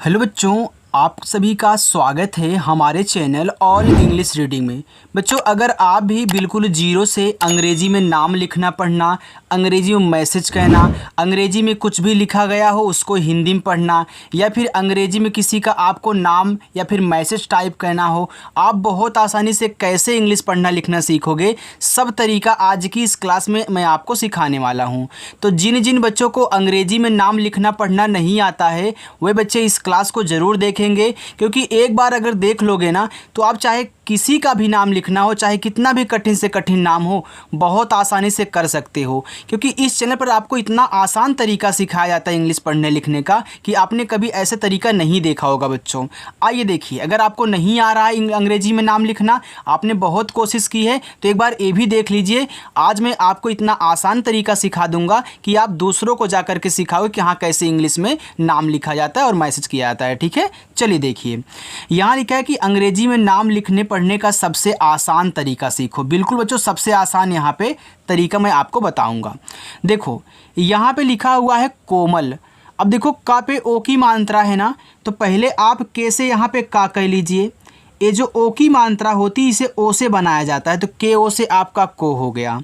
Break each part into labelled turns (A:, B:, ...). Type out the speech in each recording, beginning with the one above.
A: Hello बच्चों, आप सभी का स्वागत है हमारे चैनल ऑल इंग्लिश रीडिंग में। बच्चों, अगर आप भी बिल्कुल जीरो से अंग्रेजी में नाम लिखना पढ़ना, अंग्रेजी में मैसेज कहना, अंग्रेजी में कुछ भी लिखा गया हो उसको हिंदी में पढ़ना, या फिर अंग्रेजी में किसी का आपको नाम या फिर मैसेज टाइप करना हो, आप बहुत आसानी से कैसे इंग्लिश पढ़ना लिखना सीखोगे, सब तरीका आज की इस क्लास में मैं आपको सिखाने वाला हूँ। तो जिन जिन बच्चों को अंग्रेजी में नाम लिखना पढ़ना नहीं आता है वे बच्चे इस क्लास को ज़रूर देखें, क्योंकि एक बार अगर देख लोगे ना तो आप चाहे किसी का भी नाम लिखना हो, चाहे कितना भी कठिन से कठिन नाम हो, बहुत आसानी से कर सकते हो। क्योंकि इस चैनल पर आपको इतना आसान तरीका सिखाया जाता है इंग्लिश पढ़ने लिखने का कि आपने कभी ऐसे तरीका नहीं देखा होगा बच्चों। आइए देखिए, अगर आपको नहीं आ रहा है अंग्रेजी में नाम लिखना, आपने बहुत कोशिश की है, तो एक बार ये भी देख लीजिए। आज मैं आपको इतना आसान तरीका सिखा दूंगा कि आप दूसरों को जाकर के सिखाओगे कि हाँ कैसे इंग्लिश में नाम लिखा जाता है और मैसेज किया जाता है। ठीक है, चलिए देखिए, यहाँ लिखा है कि अंग्रेजी में नाम लिखने पढ़ने का सबसे आसान तरीका सीखो। बिल्कुल बच्चों, सबसे आसान यहाँ पे तरीका मैं आपको बताऊंगा। देखो, यहाँ पे लिखा हुआ है कोमल। अब देखो, का पे ओ की मात्रा है ना, तो पहले आप के से यहाँ पे का कह लीजिए। ये जो ओ की मात्रा होती है इसे ओ से बनाया जाता है, तो के ओ से आपका को हो गया।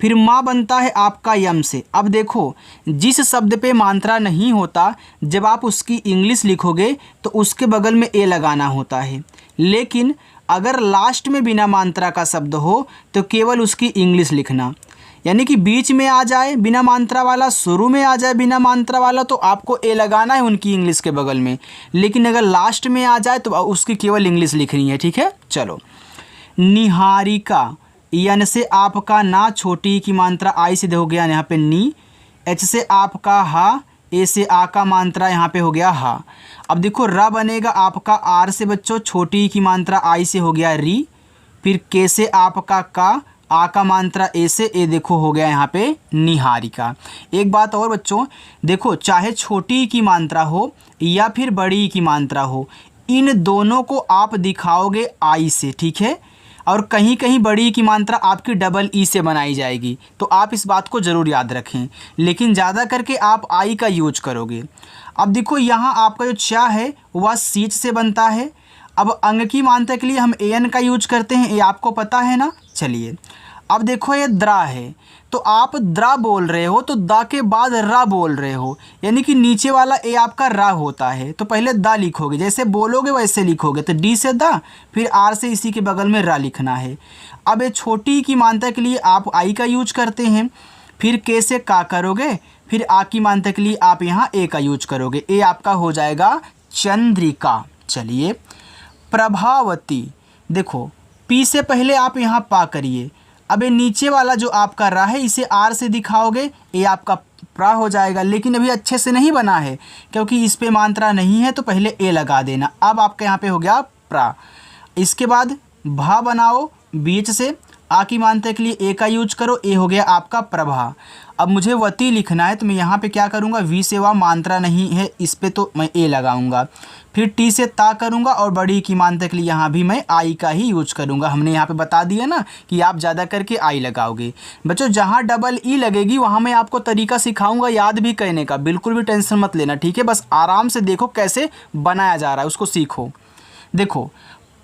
A: फिर माँ बनता है आपका यम से। अब देखो, जिस शब्द पे मात्रा नहीं होता, जब आप उसकी इंग्लिश लिखोगे तो उसके बगल में ए लगाना होता है। लेकिन अगर लास्ट में बिना मात्रा का शब्द हो तो केवल उसकी इंग्लिश लिखना, यानी कि बीच में आ जाए बिना मात्रा वाला, शुरू में आ जाए बिना मात्रा वाला, तो आपको ए लगाना है उनकी इंग्लिश के बगल में। लेकिन अगर लास्ट में आ जाए तो उसकी केवल इंग्लिश लिखनी है। ठीक है, चलो। निहारिका, यन से आपका ना, छोटी की मात्रा आई से हो गया यहाँ पे नी, एच से आपका हा, ए से आ का मात्रा यहाँ पे हो गया हा। अब देखो, र बनेगा आपका आर से बच्चों, छोटी की मात्रा आई से हो गया री। फिर के से आपका का, आ का मात्रा ए से, ए देखो हो गया यहाँ पे निहारिका। एक बात और बच्चों, देखो, चाहे छोटी की मात्रा हो या फिर बड़ी की मात्रा हो, इन दोनों को आप दिखाओगे आई से। ठीक है, और कहीं कहीं बड़ी की मात्रा आपकी डबल ई से बनाई जाएगी, तो आप इस बात को ज़रूर याद रखें। लेकिन ज़्यादा करके आप आई का यूज करोगे। अब देखो, यहाँ आपका जो चा है वह सीच से बनता है। अब अंग की मात्रा के लिए हम एन का यूज करते हैं, ये आपको पता है ना। चलिए, अब देखो, ये द्रा है, तो आप द्रा बोल रहे हो तो दा के बाद रा बोल रहे हो, यानी कि नीचे वाला ए आपका रा होता है। तो पहले दा लिखोगे, जैसे बोलोगे वैसे लिखोगे, तो डी से दा, फिर आर से इसी के बगल में रा लिखना है। अब ये छोटी की मात्रा के लिए आप आई का यूज करते हैं, फिर के से का करोगे, फिर आ की मात्रा के लिए आप यहाँ ए का यूज करोगे, ए आपका हो जाएगा चंद्रिका। चलिए, प्रभावती, देखो पी से पहले आप यहाँ पा करिए। अब ये नीचे वाला जो आपका रा है इसे आर से दिखाओगे, ये आपका प्रा हो जाएगा। लेकिन अभी अच्छे से नहीं बना है क्योंकि इस पे मात्रा नहीं है, तो पहले ए लगा देना। अब आपका यहाँ पे हो गया प्रा। इसके बाद भा बनाओ बीच से, आ की मात्रा के लिए ए का यूज करो, ए हो गया आपका प्रभा। अब मुझे वती लिखना है, तो मैं यहाँ पे क्या करूँगा, वी से वा मात्रा नहीं है इस पे, तो मैं ए लगाऊंगा। फिर टी से ता करूँगा, और बड़ी की मात्रा के लिए यहाँ भी मैं आई का ही यूज करूँगा। हमने यहाँ पे बता दिया ना कि आप ज़्यादा करके आई लगाओगे। बच्चों, जहाँ डबल ई लगेगी वहाँ मैं आपको तरीका सिखाऊंगा याद भी करने का, बिल्कुल भी टेंशन मत लेना। ठीक है, बस आराम से देखो कैसे बनाया जा रहा है, उसको सीखो। देखो,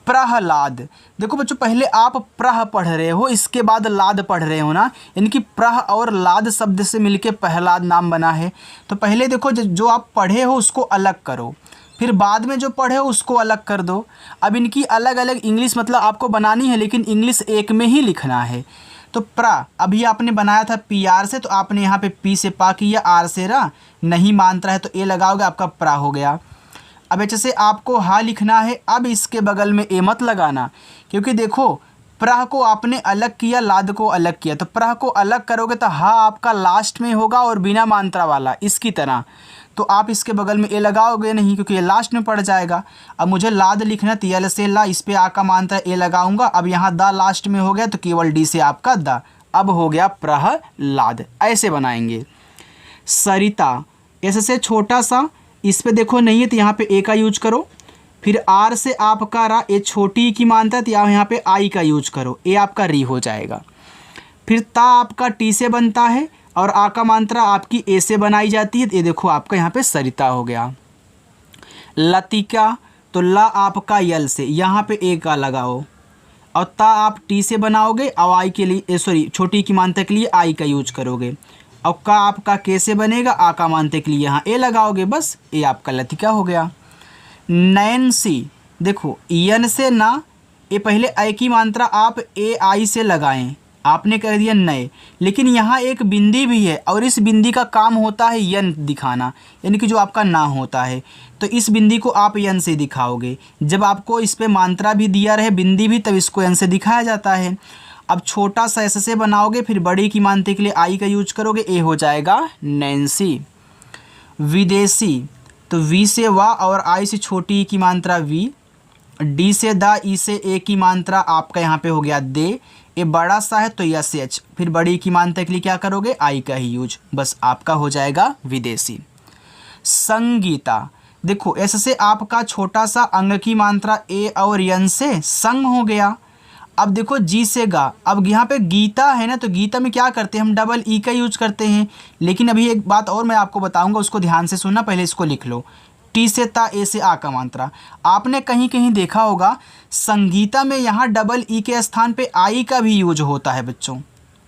A: प्रहलाद, देखो बच्चों, पहले आप प्रह पढ़ रहे हो, इसके बाद लाद पढ़ रहे हो ना, यानी कि प्रह और लाद शब्द से मिलके प्रहलाद नाम बना है। तो पहले देखो, जो आप पढ़े हो उसको अलग करो, फिर बाद में जो पढ़े हो उसको अलग कर दो। अब इनकी अलग अलग इंग्लिश मतलब आपको बनानी है, लेकिन इंग्लिश एक में ही लिखना है। तो प्रा अभी आपने बनाया था पी आर से, तो आपने यहाँ पे पी से पा किया, आर से रा, नहीं मात्रा है तो ए लगाओगे, आपका प्रा हो गया। अब जैसे आपको हा लिखना है, अब इसके बगल में ए मत लगाना, क्योंकि देखो प्रह को आपने अलग किया, लाद को अलग किया, तो प्रह को अलग करोगे तो हा आपका लास्ट में होगा और बिना मात्रा वाला इसकी तरह, तो आप इसके बगल में ए लगाओगे नहीं क्योंकि ये लास्ट में पड़ जाएगा। अब मुझे लाद लिखना, तियल से ला, इस पे आ का मात्रा ए लगाऊंगा। अब यहाँ दा लास्ट में हो गया तो केवल डी से आपका दा, अब हो गया प्रहलाद। ऐसे बनाएंगे। सरिता, ऐसे से छोटा सा, इस पे देखो नहीं है तो यहाँ पे ए का यूज करो। फिर आर से आपका रा, ए छोटी की मात्रा तो यहाँ पे आई का यूज करो, ए आपका री हो जाएगा। फिर ता आपका टी से बनता है और आ का मात्रा आपकी ए से बनाई जाती है, ये देखो आपका यहाँ पे सरिता हो गया। लतिका, तो ला आपका यल से, यहाँ पे ए का लगाओ, और ता आप टी से बनाओगे और आई के लिए सॉरी छोटी की मानता के लिए आई का यूज करोगे, और का आपका के से बनेगा, आ का मानते के लिए यहाँ ए लगाओगे, बस ए आपका लतिका हो गया। नैन्सी, देखो यन से ना, ये पहले ए की मात्रा आप ए आई से लगाएं, आपने कह दिया नए, लेकिन यहाँ एक बिंदी भी है और इस बिंदी का काम होता है यन दिखाना, यानी कि जो आपका ना होता है, तो इस बिंदी को आप यन से दिखाओगे। जब आपको इस पे मात्रा भी दिया रहे बिंदी भी, तब इसको यन से दिखाया जाता है। अब छोटा सा एस से बनाओगे, फिर बड़ी की मानते के लिए आई का यूज करोगे, ए हो जाएगा नैन्सी। विदेशी, तो वी से वाह और आई से छोटी की मात्रा वी, डी से दा, ई से ए की मात्रा आपका यहाँ पे हो गया दे, ये बड़ा सा है तो यस एच, फिर बड़ी की मात्रा के लिए क्या करोगे, आई का ही यूज, बस आपका हो जाएगा विदेशी। संगीता, देखो एस से आपका छोटा सा अंग की मात्रा ए और यन से संग हो गया। अब देखो जी से गा, अब यहाँ पे गीता है ना, तो गीता में क्या करते हैं हम, डबल ई का यूज करते हैं, लेकिन अभी एक बात और मैं आपको बताऊंगा, उसको ध्यान से सुनना, पहले इसको लिख लो। टी से ता, ए से आ का मात्रा, आपने कहीं कहीं देखा होगा संगीता में यहाँ डबल ई के स्थान पे आई का भी यूज होता है बच्चों,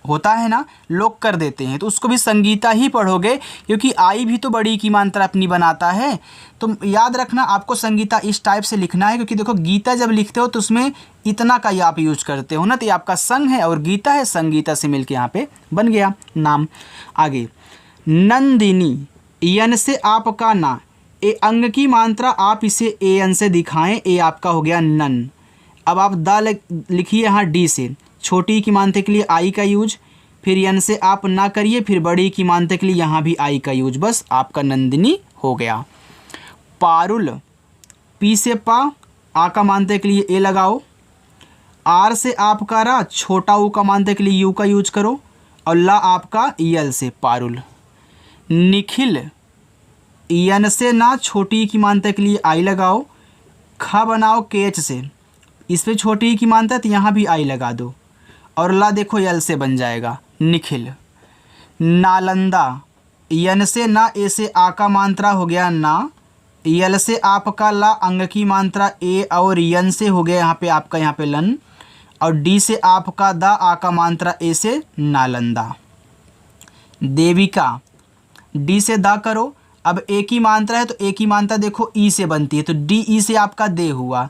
A: होता है ना, लोग कर देते हैं, तो उसको भी संगीता ही पढ़ोगे, क्योंकि आई भी तो बड़ी की मात्रा अपनी बनाता है। तो याद रखना आपको संगीता इस टाइप से लिखना है, क्योंकि देखो गीता जब लिखते हो तो उसमें इतना का ही आप यूज करते हो ना, तो ये आपका संग है और गीता है, संगीता से मिलके यहाँ पे बन गया नाम। आगे नंदिनी, यन से आपका ना, ए अंग की मात्रा आप इसे ए एन से दिखाएं, ए आपका हो गया नन। अब आप दा लिखिए यहाँ डी से, छोटी की मानते के लिए आई का यूज, फिर यन से आप ना करिए, फिर बड़ी की मानते के लिए यहाँ भी आई का यूज, बस आपका नंदिनी हो गया। पारुल, पी से पा, आ का मानते के लिए ए लगाओ, आर से आपका रा, छोटा ऊ का मानते के लिए यू का यूज करो, और ला आपका यल से पारुल। निखिल, यन से ना, छोटी की मानता के लिए आई लगाओ, खा बनाओ के एच से, इस पे छोटी की मानता तो यहाँ भी आई लगा दो, और ला देखो यल से बन जाएगा निखिल। नालंदा, यन से ना, ए से आ का मात्रा हो गया ना, यल से आपका ला, अंग की मात्रा ए और यन से हो गया यहाँ पे आपका यहाँ पे लन, और डी से आपका दा, आ का मात्रा ए से नालंदा। देविका, डी से दा करो, अब ए की मात्रा है तो ए की मात्रा देखो ई से बनती है, तो डी ई से आपका दे हुआ,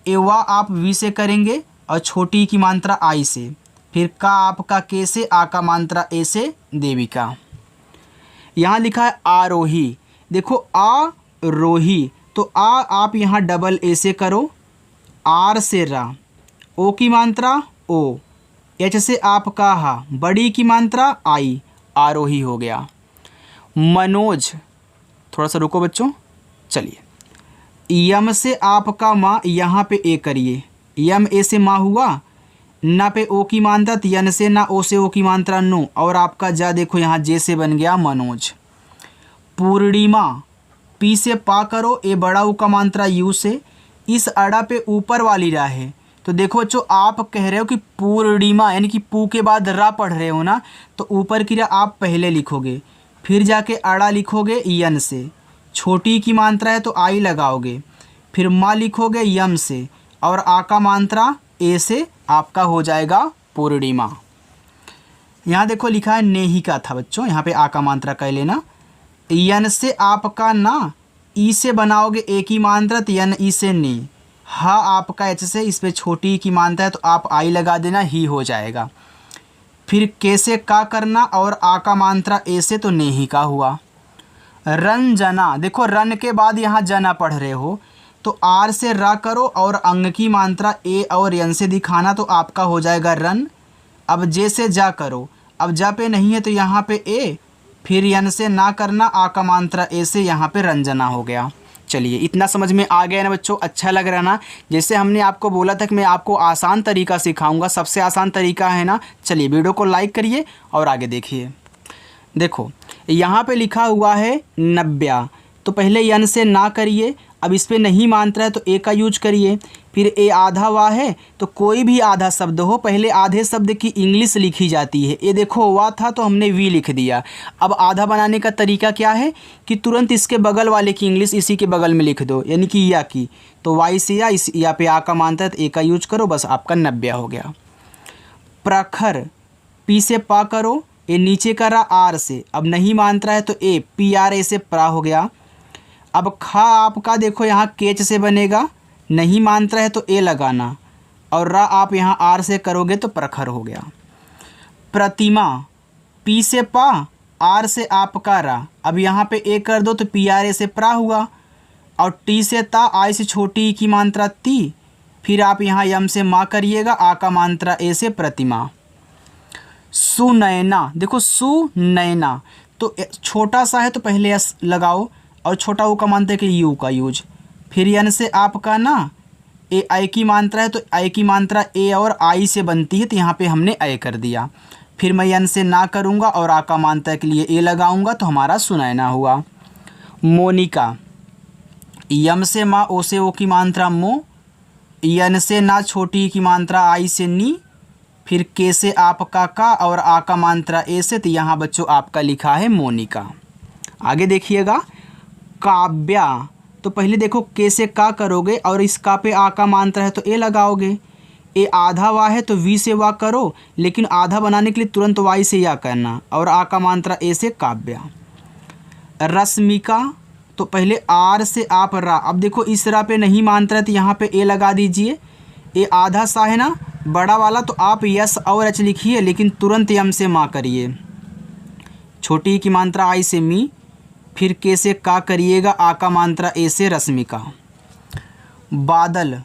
A: ए वा आप वी से करेंगे और छोटी की मात्रा आई से, फिर का आपका के से, आ का मात्रा ए से देविका। यहाँ लिखा है आरोही, देखो आ रोही, तो आ आप यहाँ डबल ए से करो, आर से रा, ओ की मात्रा ओ, एच से आपका हा, बड़ी की मात्रा आई, आरोही हो गया। मनोज, थोड़ा सा रुको बच्चों, चलिए, यम से आपका माँ, यहाँ पे ए करिए, यम ए से माँ हुआ, ना पे ओ की मात्रा, यन से ना, ओ से ओ की मात्रा नो, और आपका जा देखो यहाँ जे से बन गया मनोज। पूर्णिमा, पी से पा करो, ए बड़ा ऊ का मात्रा यू से, इस अड़ा पे ऊपर वाली रा है, तो देखो बच्चों आप कह रहे हो कि पूर्णिमा, यानी कि पू के बाद रा पढ़ रहे हो ना, तो ऊपर की रा आप पहले लिखोगे, फिर जाके अड़ा लिखोगे यन से, छोटी की मात्रा है तो आई लगाओगे, फिर माँ लिखोगे यम से, और आ का मात्रा ए से, आपका हो जाएगा पूर्णिमा। यहाँ देखो लिखा है नेहिका था बच्चों, यहाँ पे आ का मात्रा कह लेना। यन से आपका ना, ई से बनाओगे ए की मात्रा, तो यन ई से नी, हा आपका एच से, इस पे छोटी की मात्रा है तो आप आई लगा देना, ही हो जाएगा। फिर के से का करना, और आ का मात्रा ए से, तो नेहिका हुआ। रंजना, देखो रन के बाद यहाँ जना पढ़ रहे हो, तो आर से रा करो और अंग की मात्रा ए और यन से दिखाना, तो आपका हो जाएगा रन। अब जे से जा करो, अब जा पे नहीं है तो यहाँ पे ए, फिर यन से ना करना, आ का मात्रा ए से, यहाँ पे रंजना हो गया। चलिए इतना समझ में आ गया ना बच्चों, अच्छा लग रहा ना। जैसे हमने आपको बोला था कि मैं आपको आसान तरीका सिखाऊंगा, सबसे आसान तरीका है ना। चलिए वीडियो को लाइक करिए और आगे देखिए। देखो यहाँ पे लिखा हुआ है नब्या, तो पहले यन से ना करिए, अब इस पर नहीं मात्रा है तो ए का यूज करिए, फिर ए आधा वा है, तो कोई भी आधा शब्द हो पहले आधे शब्द की इंग्लिश लिखी जाती है। ये देखो वा था तो हमने वी लिख दिया। अब आधा बनाने का तरीका क्या है कि तुरंत इसके बगल वाले की इंग्लिश इसी के बगल में लिख दो, यानी कि या की। तो वाई से या, इस या पे आ का मानता है तो ए का यूज करो, बस आपका 90 हो गया। प्रखर, पी से पा करो, ए नीचे करा आर से, अब नहीं मानता है तो ए पी आर ए से प्रा हो गया। अब खा आपका देखो यहाँ केच से बनेगा, नहीं मानता है तो ए लगाना, और रा आप यहाँ आर से करोगे तो प्रखर हो गया। प्रतिमा, पी से पा, आर से आपका रा, अब यहाँ पे ए कर दो तो पी आर ए से प्रा हुआ। और टी से ता, आई से छोटी की मात्रा ती, फिर आप यहाँ यम से माँ करिएगा, आ का मात्रा ए से प्रतिमा। सुनैना, देखो सुनैना तो छोटा सा है तो पहले एस लगाओ, और छोटा ऊ का मानते हैं कि यू का यूज। फिर यन से आपका ना ए आई की मात्रा है तो आई की मात्रा ए और आई से बनती है, तो यहाँ पे हमने ए कर दिया। फिर मैं यन से ना करूँगा और आ का मात्रा के लिए ए लगाऊंगा, तो हमारा सुनैना हुआ। मोनिका, यम से माँ, ओ से ओ की मात्रा मो, यन से ना छोटी की मात्रा आई से नी, फिर के से आपका का और आ का मात्रा ए से, तो यहाँ बच्चों आपका लिखा है मोनिका। आगे देखिएगा। काव्या, तो पहले देखो के से का करोगे और इस का पे आ का मात्रा है तो ए लगाओगे। ए आधा वा है तो वी से वा करो, लेकिन आधा बनाने के लिए तुरंत वाई से या करना, और आ का मात्रा ए से काव्या। रश्मिका, तो पहले आर से आप रा, अब देखो इस रा पे नहीं मानता है तो यहाँ पे ए लगा दीजिए। ए आधा सा है ना बड़ा वाला, तो आप यस और एच लिखिए, लेकिन तुरंत यम से माँ करिए। छोटी की मात्रा आई से मी, फिर के से का करिएगा, आ का मात्रा ए से रश्मिका। बादल,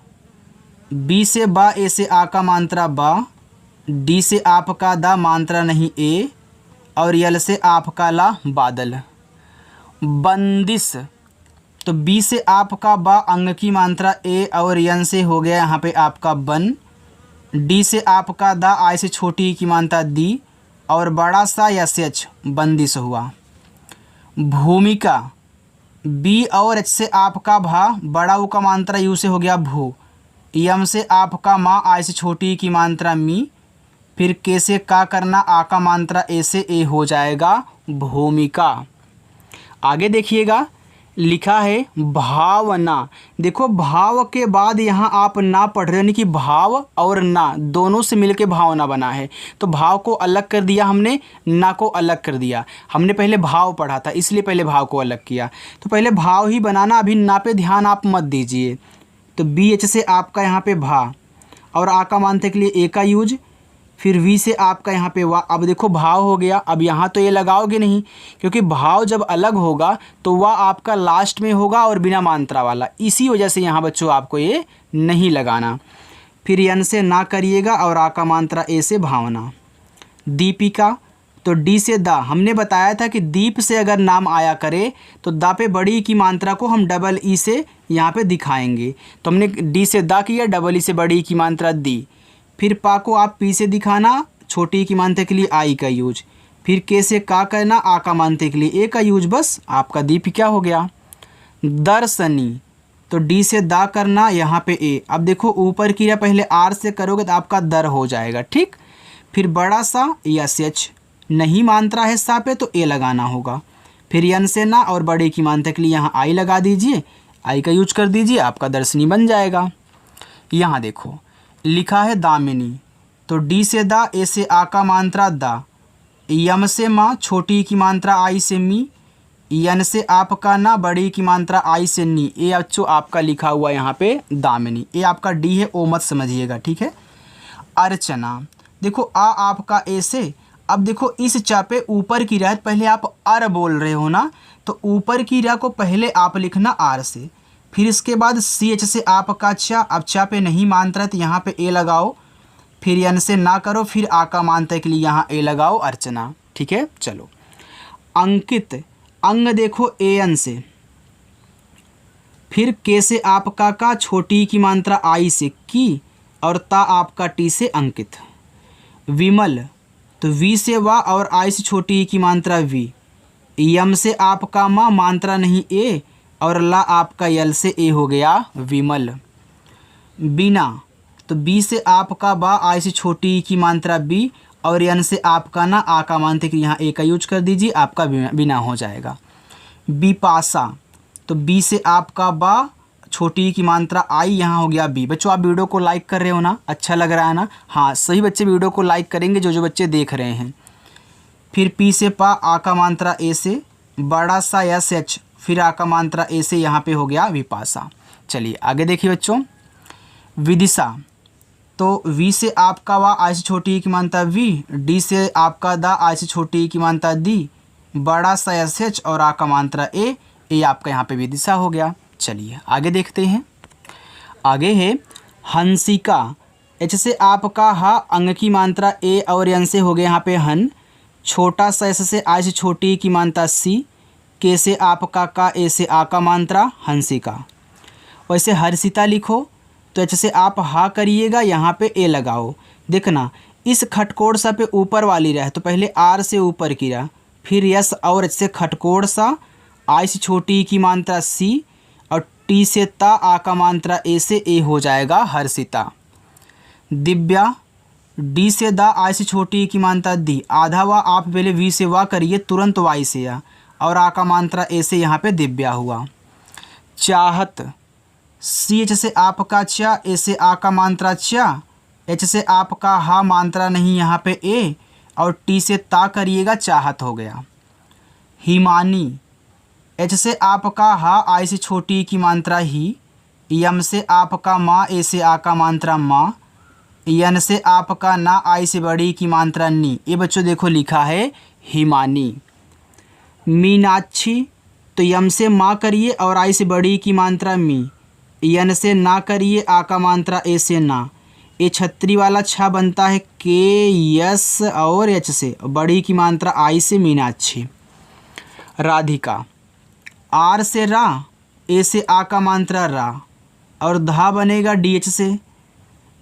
A: बी से बा, ए से आ का मात्रा बा, डी से आपका दा मात्रा नहीं ए, और यल से आपका ला बादल। बंदिश, तो बी से आपका बा, अंग की मात्रा ए और यन से हो गया यहाँ पे आपका बन। डी से आपका दा, आई से छोटी की मात्रा दी, और बड़ा सा या एच बंदिश हुआ। भूमिका, बी और एच से आपका भा, बड़ा ऊ का मात्रा यू से हो गया भू, यम से आपका माँ, आई से छोटी की मात्रा मी, फिर के से का करना, आ का मात्रा ए से ए हो जाएगा भूमिका। आगे देखिएगा, लिखा है भावना। देखो भाव के बाद यहाँ आप ना पढ़ रहे, यानी कि भाव और ना दोनों से मिलके भावना बना है, तो भाव को अलग कर दिया हमने, ना को अलग कर दिया। हमने पहले भाव पढ़ा था इसलिए पहले भाव को अलग किया, तो पहले भाव ही बनाना, अभी ना पे ध्यान आप मत दीजिए। तो बी एच से आपका यहाँ पे भा, और आ का मानते के लिए ए का यूज, फिर वी से आपका यहाँ पे वाह। अब देखो भाव हो गया, अब यहाँ तो ये लगाओगे नहीं, क्योंकि भाव जब अलग होगा तो वह आपका लास्ट में होगा और बिना मात्रा वाला, इसी वजह से यहाँ बच्चों आपको ये नहीं लगाना। फिर यन से ना करिएगा और आ का मात्रा ए से भावना। दीपिका, तो डी से दा, हमने बताया था कि दीप से अगर नाम आया करे तो दा पे बड़ी की मात्रा को हम डबल ई से यहाँ पे दिखाएंगे, तो हमने डी से दा किया, डबल ई से बड़ी की मात्रा दी। फिर पा को आप पी से दिखाना, छोटी की मानते के लिए आई का यूज, फिर के से का करना, आ का मानते के लिए ए का यूज, बस आपका दीपिका हो गया। दर्शनी, तो डी से दा करना, यहाँ पे ए। अब देखो ऊपर की पहले आर से करोगे तो आपका दर हो जाएगा, ठीक। फिर बड़ा सा या एच, नहीं मात्रा है सा पे तो ए लगाना होगा। फिर यन से ना और बड़े की मानते के लिए यहाँ आई लगा दीजिए, आई का यूज कर दीजिए, आपका दर्शनी बन जाएगा। यहाँ देखो लिखा है दामिनी, तो डी से दा, ए से आ का मात्रा दा, यम से माँ, छोटी की मात्रा आई से मी, यन से आपका ना, बड़ी की मात्रा आई से नी। ए अच्छो आपका लिखा हुआ यहाँ पे दामिनी, ए आपका डी है, ओ मत समझिएगा, ठीक है। अर्चना, देखो आ आपका ए से, अब देखो इस चा पे ऊपर की राह, पहले आप अर बोल रहे हो ना, तो ऊपर की राह को पहले आप लिखना आर से, फिर इसके बाद सी एच से आपका चा, अब चा पे नहीं मानता है तो यहाँ पे ए लगाओ, फिर यन से ना करो, फिर आ का मानता है के लिए यहाँ ए लगाओ, अर्चना, ठीक है। चलो अंकित, अंग देखो ए एन से, फिर के से आपका का, छोटी की मात्रा आई से की, और ता आपका टी से अंकित। विमल, तो वी से वा और आई से छोटी की मात्रा वी, यम से आपका माँ, मात्रा नहीं ए, और ला आपका यल से ए हो गया विमल। बिना, तो बी से आपका बा, आई से छोटी ई की मात्रा बी, और यन से आपका ना, आ का मानते कि यहाँ ए का यूज कर दीजिए, आपका बिना हो जाएगा। बिपाशा, तो बी से आपका बा, छोटी ई की मात्रा आई, यहाँ हो गया बी। बच्चों आप वीडियो को लाइक कर रहे हो ना, अच्छा लग रहा है ना? हाँ, सभी बच्चे वीडियो को लाइक करेंगे जो जो बच्चे देख रहे हैं। फिर पी से पा, आ का मात्रा ए से, बड़ा सा एस एच, फिर आ का मात्रा ए से, यहाँ पे हो गया विपाशा। चलिए आगे देखिए बच्चों। विदिशा, तो वी से आपका वा, आई से छोटी ई की मात्रा वी, डी से आपका दा, आई से छोटी ई की मात्रा दी, बड़ा सा एस एच और आ का मात्रा ए, आपका यहाँ पे विदिशा हो गया। चलिए आगे देखते हैं। आगे है हंसिका, एच से आपका हा, अंग की मात्रा ए और यन से हो गया यहाँ पे हन, छोटा सा एस से, आई से छोटी ई की मात्रा सी, के से आपका का, ए से आ का मात्रा हंसिका। वैसे हर्षिता लिखो तो एच से आप हा करिएगा, यहाँ पे ए लगाओ। देखना इस खटकोड़ सा पे ऊपर वाली रहे तो पहले आर से ऊपर की रहा, फिर यस और एच से खटकोड़ सा, आई से छोटी ई की मात्रा सी, और टी से ता, आ का मात्रा ए से, ए हो जाएगा हर्षिता। दिव्या, डी से दा, आई से छोटी ई की मात्रा दी, आधा वा आप पहले वी से वा करिए, तुरंत वाई से या, और आ का मात्रा ए से, यहाँ पे दिव्या हुआ। चाहत, सी एच से आपका चा, ए से आ का मात्रा चा, एच से आपका हा, मात्रा नहीं यहाँ पे ए, और टी से ता करिएगा, चाहत हो गया। हिमानी, एच से आपका हा, आई से छोटी की मात्रा ही, यम से आपका माँ, ए से आ का मात्रा माँ, यन से आपका ना, आई से बड़ी की मात्रा नी। ये बच्चों देखो लिखा है हिमानी। मीनाक्षी, तो यम से माँ करिए और आई से बड़ी की मात्रा मी, यन से ना करिए, आ का मात्रा ए से ना, ये छत्री वाला छा बनता है के, यस और एच से, बड़ी की मात्रा आई से, मीनाक्षी। राधिका, आर से रा, ए से आ का मात्रा रा, और धा बनेगा डी एच से,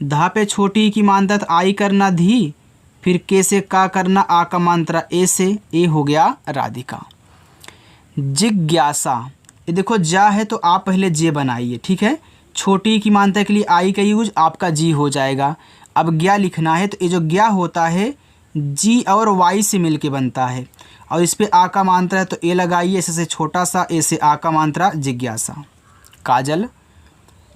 A: धा पे छोटी की मात्रा आई करना धी, फिर के से का करना, आ का मात्रा ए से, ए हो गया राधिका। जिज्ञासा, ये देखो जा है तो आप पहले जे बनाइए, ठीक है। छोटी की मात्रा के लिए आई का यूज, आपका जी हो जाएगा। अब ज्ञा लिखना है तो ये जो ज्ञा होता है जी और वाई से मिलके बनता है, और इस पे आ का मात्रा है तो ए लगाइए, ऐसे से छोटा सा, ए से आ का मात्रा जिज्ञासा। काजल,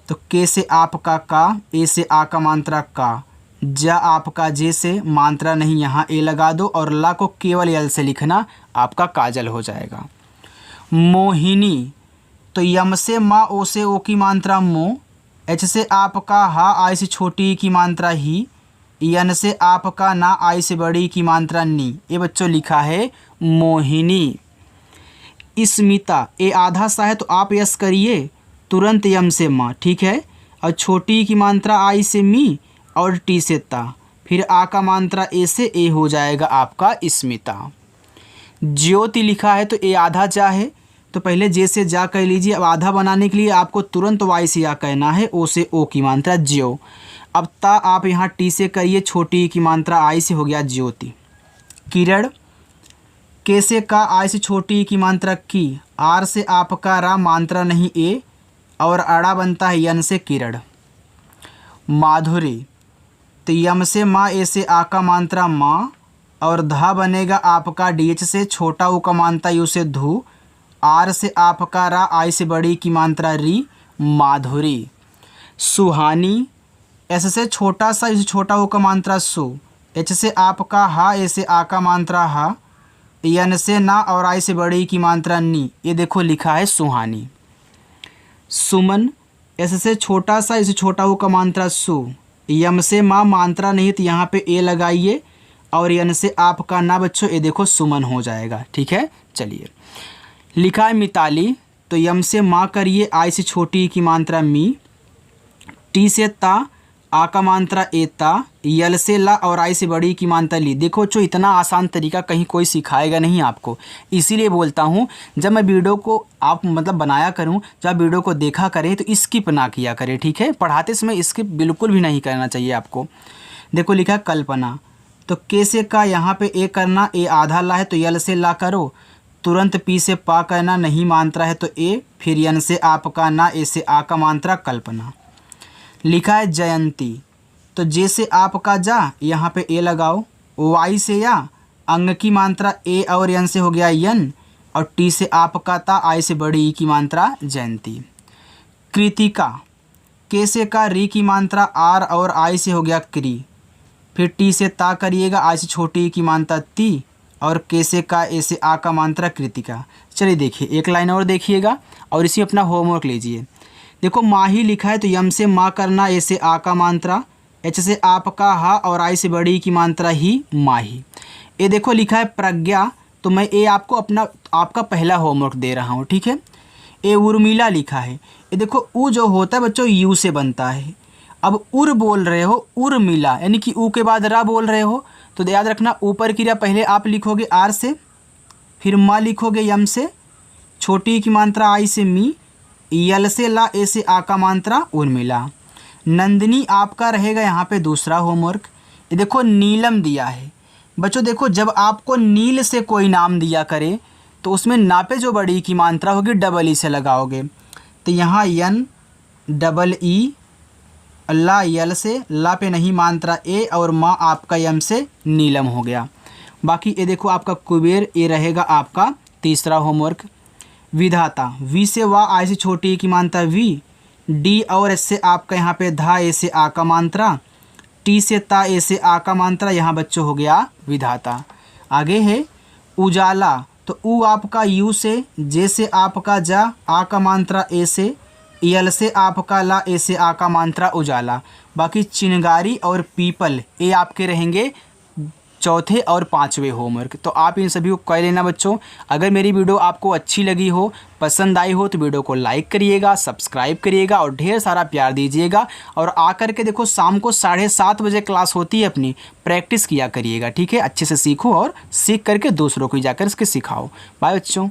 A: तो के से आपका का, ए से आ का मात्रा का, जा आपका जे से, मात्रा नहीं यहाँ ए लगा दो, और ला को केवल यल से लिखना, आपका काजल हो जाएगा। मोहिनी, तो यम से माँ, ओ से ओ की मात्रा मो, एच से आपका हा, आई से छोटी की मात्रा ही, यन से आपका ना, आई से बड़ी की मात्रा नी। ये बच्चों लिखा है मोहिनी। स्मिता, ए आधा सा है तो आप यस करिए, तुरंत यम से माँ, ठीक है, और छोटी की मात्रा आई से मी, और टी से ता, फिर आ का मात्रा ए से, ए हो जाएगा आपका स्मिता। ज्योति लिखा है तो ए आधा जा है तो पहले जे से जा कह लीजिए। अब आधा बनाने के लिए आपको तुरंत वाई से या कहना है, ओ से ओ की मात्रा ज्यो। अब ता आप यहाँ टी से करिए, छोटी की मात्रा आई से, हो गया ज्योति। किरण, के से का, आई से छोटी की मात्रा की, आर से आपका रा, मात्रा नहीं ए, और अड़ा बनता है यन से किरण। माधुरी, तो यम से माँ, ए से आ का मात्रा माँ, और धा बनेगा आपका डी एच से, छोटा ऊ का मात्रा यू से धू, आर से आपका रा, आई से बड़ी की मात्रा री, माधुरी। सुहानी, एस से छोटा सा, इस छोटा ऊ का मात्रा सु, एच से आपका हा, ए से आ का मात्रा हा, यन से ना, और आई से बड़ी की मात्रा नी। ये देखो लिखा है सुहानी। सुमन, एस से छोटा सा, इस छोटा ऊ का मात्रा सु, यम से माँ, मात्रा नहीं तो यहाँ पे ए लगाइए, और यन से आपका ना बच्चों, ये देखो सुमन हो जाएगा, ठीक है। चलिए लिखा है मिताली, तो यम से माँ करिए, आई से छोटी की मात्रा मी, टी से ता, आ का मात्रा ए ता, यल से ला, और आई से बड़ी की मात्रा ली। देखो बच्चों इतना आसान तरीका कहीं कोई सिखाएगा नहीं आपको, इसीलिए बोलता हूँ जब मैं वीडियो को आप मतलब बनाया करूँ, जब वीडियो को देखा करें तो स्किप ना किया करें, ठीक है। पढ़ाते समय स्किप बिल्कुल भी नहीं करना चाहिए आपको। देखो लिखा है कल्पना, तो के से का यहाँ पे ए करना, ए आधा ला है तो यल से ला करो, तुरंत पी से पा करना, नहीं मात्रा है तो ए, फिर यन से आपका ना, ए से आ का मात्रा कल्पना। लिखा है जयंती, तो जे से आपका जा, यहाँ पे ए लगाओ। वाई से या, अंग की मात्रा ए और यन से हो गया यन, और टी से आपका ता, आई से बड़ी ई की मात्रा जयंती। कृतिका, के से का, री की मात्रा आर और आई से हो गया क्री, फिर टी से ता करिएगा, आई से छोटी ई की मात्रा ती, और के से का, ए से आ का मात्रा कृतिका। चलिए देखिए एक लाइन और देखिएगा और इसी अपना होमवर्क लीजिए। देखो माही लिखा है तो यम से माँ करना, ए से आ का मात्रा, एच से आपका हा और आई से बड़ी की मात्रा ही माही। ये देखो लिखा है प्रज्ञा, तो मैं ये आपको आपका पहला होमवर्क दे रहा हूँ, ठीक है। ये उर्मिला लिखा है, ये देखो उ जो होता है बच्चों यू से बनता है। अब उर बोल रहे हो, उर्मिला यानी कि ऊ के बाद रा बोल रहे हो, तो याद रखना ऊपर क्रिया पहले आप लिखोगे आर से, फिर माँ लिखोगे यम से, छोटी की मात्रा आई से मी, यल से ला, ए से आ का मात्रा उर्मिला। नंदिनी आपका रहेगा यहाँ पे दूसरा होमवर्क। ये देखो नीलम दिया है बच्चों, देखो जब आपको नील से कोई नाम दिया करे तो उसमें ना पे जो बड़ी की मात्रा होगी डबल ई से लगाओगे, तो यहाँ यन डबल ई, ला यल से, ला पे नहीं मात्रा ए, और माँ आपका यम से नीलम हो गया। बाकी ये देखो आपका कुबेर, ये रहेगा आपका तीसरा होमवर्क। विधाता, वी से वा, आई से छोटी की मात्रा वी, डी और एस से आपका यहाँ पे धा, ए से आ का मात्रा, टी से ता, ए से आ का मात्रा, यहाँ बच्चों हो गया विधाता। आगे है उजाला, तो ऊ आपका यू से, जे से आपका जा, आ का मात्रा ए से, यल से आपका ला, ए से आ का मात्रा उजाला। बाकी चिनगारी और पीपल ये आपके रहेंगे चौथे और पांचवे होमवर्क, तो आप इन सभी को कर लेना बच्चों। अगर मेरी वीडियो आपको अच्छी लगी हो, पसंद आई हो, तो वीडियो को लाइक करिएगा, सब्सक्राइब करिएगा और ढेर सारा प्यार दीजिएगा। और आकर के देखो शाम को 7:30 बजे क्लास होती है अपनी, प्रैक्टिस किया करिएगा, ठीक है। अच्छे से सीखो और सीख करके दूसरों को जाकर इसके सिखाओ। बाय बच्चों।